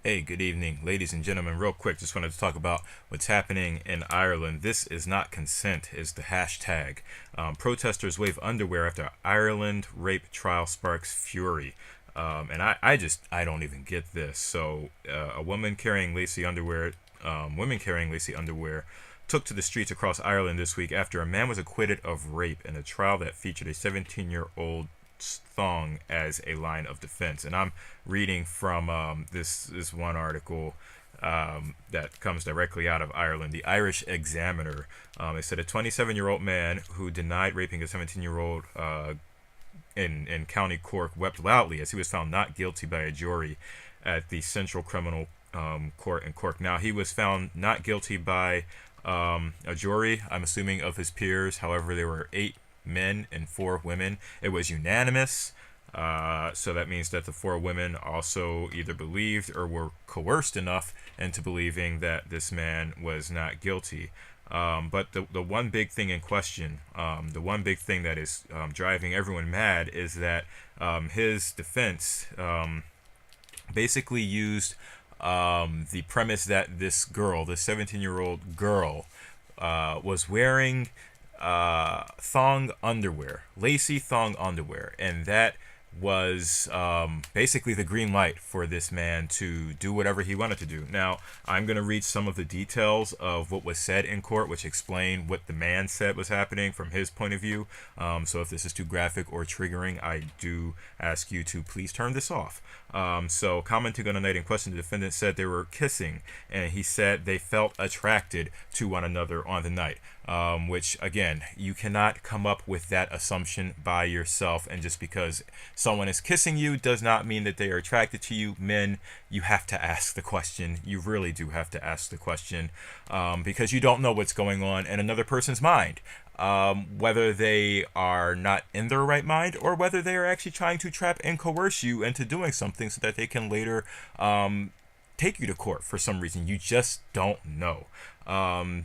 Hey, good evening, ladies and gentlemen. Real quick, just wanted to talk about what's happening in Ireland. This is not consent, is the hashtag. Protesters wave underwear after Ireland rape trial sparks fury. I don't even get this. So, a woman carrying lacy underwear, women carrying lacy underwear, took to the streets across Ireland this week after a man was acquitted of rape in a trial that featured a 17-year-old thong as a line of defense. And I'm reading from this one article that comes directly out of Ireland, the Irish Examiner. It said a 27-year-old man who denied raping a 17-year-old in County Cork wept loudly as he was found not guilty by a jury at the Central Criminal Court in Cork. Now, he was found not guilty by a jury, I'm assuming, of his peers. However, there were 8 men and 4 women. It was unanimous. So that means that the 4 women also either believed or were coerced enough into believing that this man was not guilty. But the one big thing in question, the one big thing that is driving everyone mad is that his defense basically used the premise that this girl, this 17-year-old girl, was wearing thong underwear, lacy thong underwear, and that was basically the green light for this man to do whatever he wanted to do. Now, I'm going to read some of the details of what was said in court, which explain what the man said was happening from his point of view. So if this is too graphic or triggering, I do ask you to please turn this off. So commenting on the night in question, the defendant said they were kissing, and he said they felt attracted to one another on the night. Which, again, you cannot come up with that assumption by yourself, and just because someone is kissing you does not mean that they are attracted to you. Men, you have to ask the question. You really do have to ask the question, because you don't know what's going on in another person's mind. Whether they are not in their right mind, or whether they are actually trying to trap and coerce you into doing something so that they can later take you to court for some reason. You just don't know.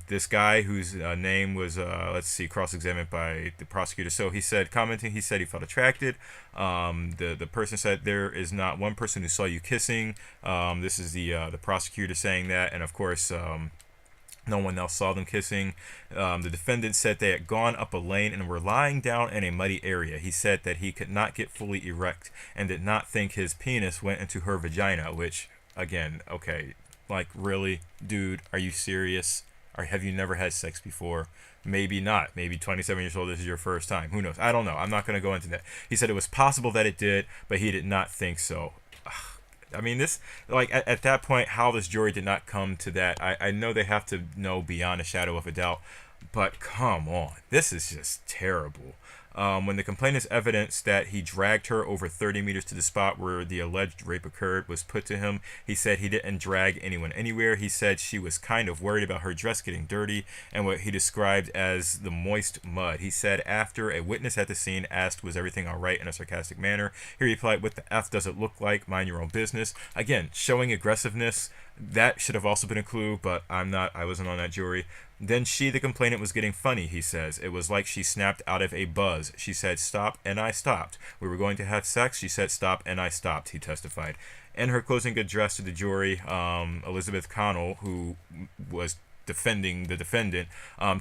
This guy whose name was, cross-examined by the prosecutor. So he said, commenting, he said he felt attracted. The person said there is not one person who saw you kissing. This is the prosecutor saying that, and of course, no one else saw them kissing. The defendant said they had gone up a lane and were lying down in a muddy area. He said that he could not get fully erect and did not think his penis went into her vagina, which, again, okay, like, really, dude, are you serious? Or have you never had sex before? Maybe not. Maybe 27 years old, this is your first time. Who knows? I don't know. I'm not going to go into that. He said it was possible that it did, but he did not think so. I mean, this, like, at that point, how this jury did not come to that, I know they have to know beyond a shadow of a doubt, but come on. This is just terrible. When the complainant's evidence that he dragged her over 30 meters to the spot where the alleged rape occurred was put to him, he said he didn't drag anyone anywhere. He said she was kind of worried about her dress getting dirty and what he described as the moist mud. He said after a witness at the scene asked, was everything all right, in a sarcastic manner, he replied, what the F does it look like? Mind your own business. Again, showing aggressiveness. That should have also been a clue, but I wasn't on that jury. Then she, the complainant, was getting funny, he says. It was like she snapped out of a buzz. She said, stop, and I stopped. We were going to have sex. She said, stop, and I stopped, he testified. In her closing address to the jury, Elizabeth Connell, who was defending the defendant,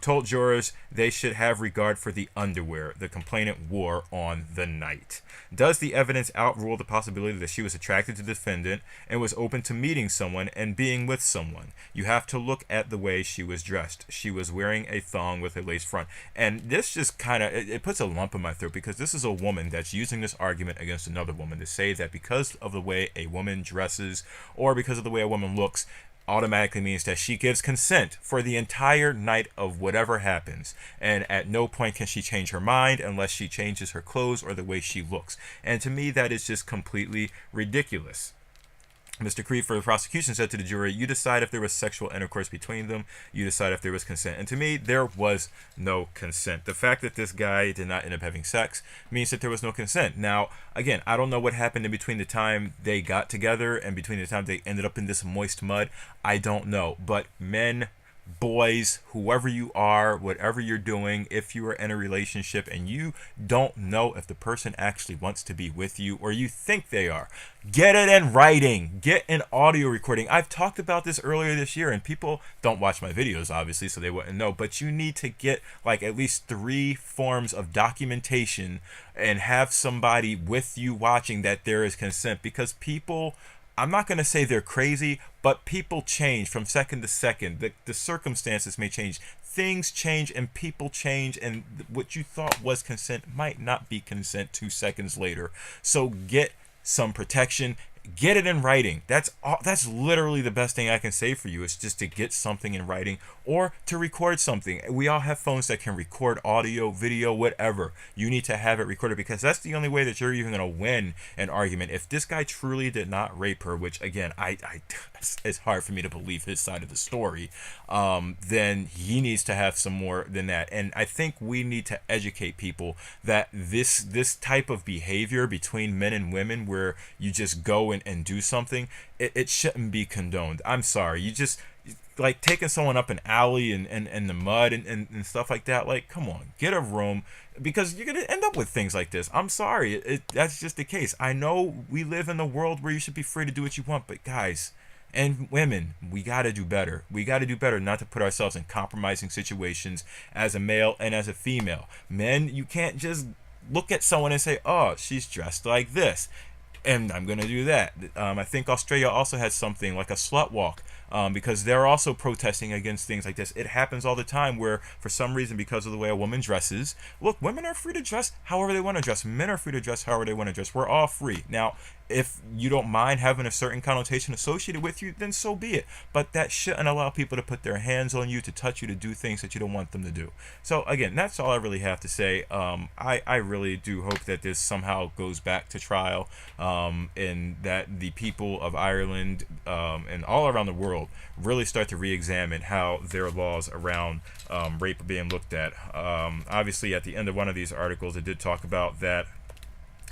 told jurors they should have regard for the underwear the complainant wore on the night. Does the evidence outrule the possibility that she was attracted to the defendant and was open to meeting someone and being with someone? You have to look at the way she was dressed. She was wearing a thong with a lace front. And this just kind of, it puts a lump in my throat, because this is a woman that's using this argument against another woman to say that because of the way a woman dresses or because of the way a woman looks, automatically means that she gives consent for the entire night of whatever happens, and at no point can she change her mind unless she changes her clothes or the way she looks. And to me, that is just completely ridiculous. Mr. Creed for the prosecution said to the jury, you decide if there was sexual intercourse between them. You decide if there was consent. And to me, there was no consent. The fact that this guy did not end up having sex means that there was no consent. Now, again, I don't know what happened in between the time they got together and between the time they ended up in this moist mud. I don't know. But men, boys, whoever you are, whatever you're doing, if you are in a relationship and you don't know if the person actually wants to be with you or you think they are, get it in writing, get an audio recording. I've talked about this earlier this year, and people don't watch my videos, obviously, so they wouldn't know, but you need to get like at least 3 forms of documentation and have somebody with you watching that there is consent, because people, I'm not going to say they're crazy, but people change from second to second. The circumstances may change. Things change and people change, and what you thought was consent might not be consent 2 seconds later. So get some protection. Get it in writing. That's literally the best thing I can say for you. It's just to get something in writing or to record something. We all have phones that can record audio, video, whatever. You need to have it recorded, because that's the only way that you're even going to win an argument. If this guy truly did not rape her, which again, it's hard for me to believe his side of the story, then he needs to have some more than that. And I think we need to educate people that this type of behavior between men and women, where you just go and do something, it shouldn't be condoned. I'm sorry. You just, like, taking someone up an alley and the mud and stuff like that. Like, come on, get a room, because you're going to end up with things like this. I'm sorry. That's just the case. I know we live in a world where you should be free to do what you want, but guys and women, we got to do better. We got to do better not to put ourselves in compromising situations as a male and as a female. Men, you can't just look at someone and say, oh, she's dressed like this, and I'm going to do that. I think Australia also has something like a slut walk, because they're also protesting against things like this. It happens all the time where, for some reason, because of the way a woman dresses, look, women are free to dress however they want to dress. Men are free to dress however they want to dress. We're all free. Now, if you don't mind having a certain connotation associated with you, then so be it. But that shouldn't allow people to put their hands on you, to touch you, to do things that you don't want them to do. So again, that's all I really have to say. I really do hope that this somehow goes back to trial, and that the people of Ireland and all around the world really start to re-examine how their laws around rape are being looked at. Obviously, at the end of one of these articles, it did talk about that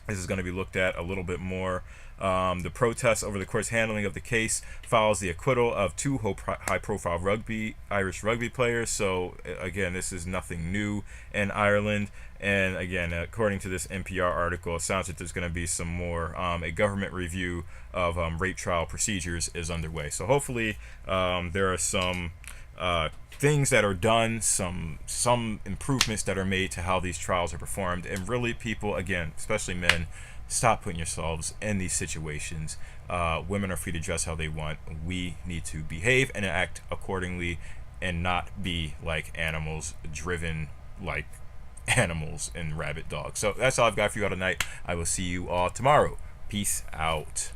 this is going to be looked at a little bit more. The protests over the court's handling of the case follows the acquittal of 2 high-profile Irish rugby players. So again, this is nothing new in Ireland. And again, according to this NPR article, it sounds like there's going to be some more. A government review of rape trial procedures is underway. So hopefully there are some things that are done, some improvements that are made to how these trials are performed, and really, people, again, especially men, stop putting yourselves in these situations. Women are free to dress how they want. We need to behave and act accordingly, and not be like animals, driven like animals and rabid dogs. So that's all I've got for you all tonight. I will see you all tomorrow. Peace out.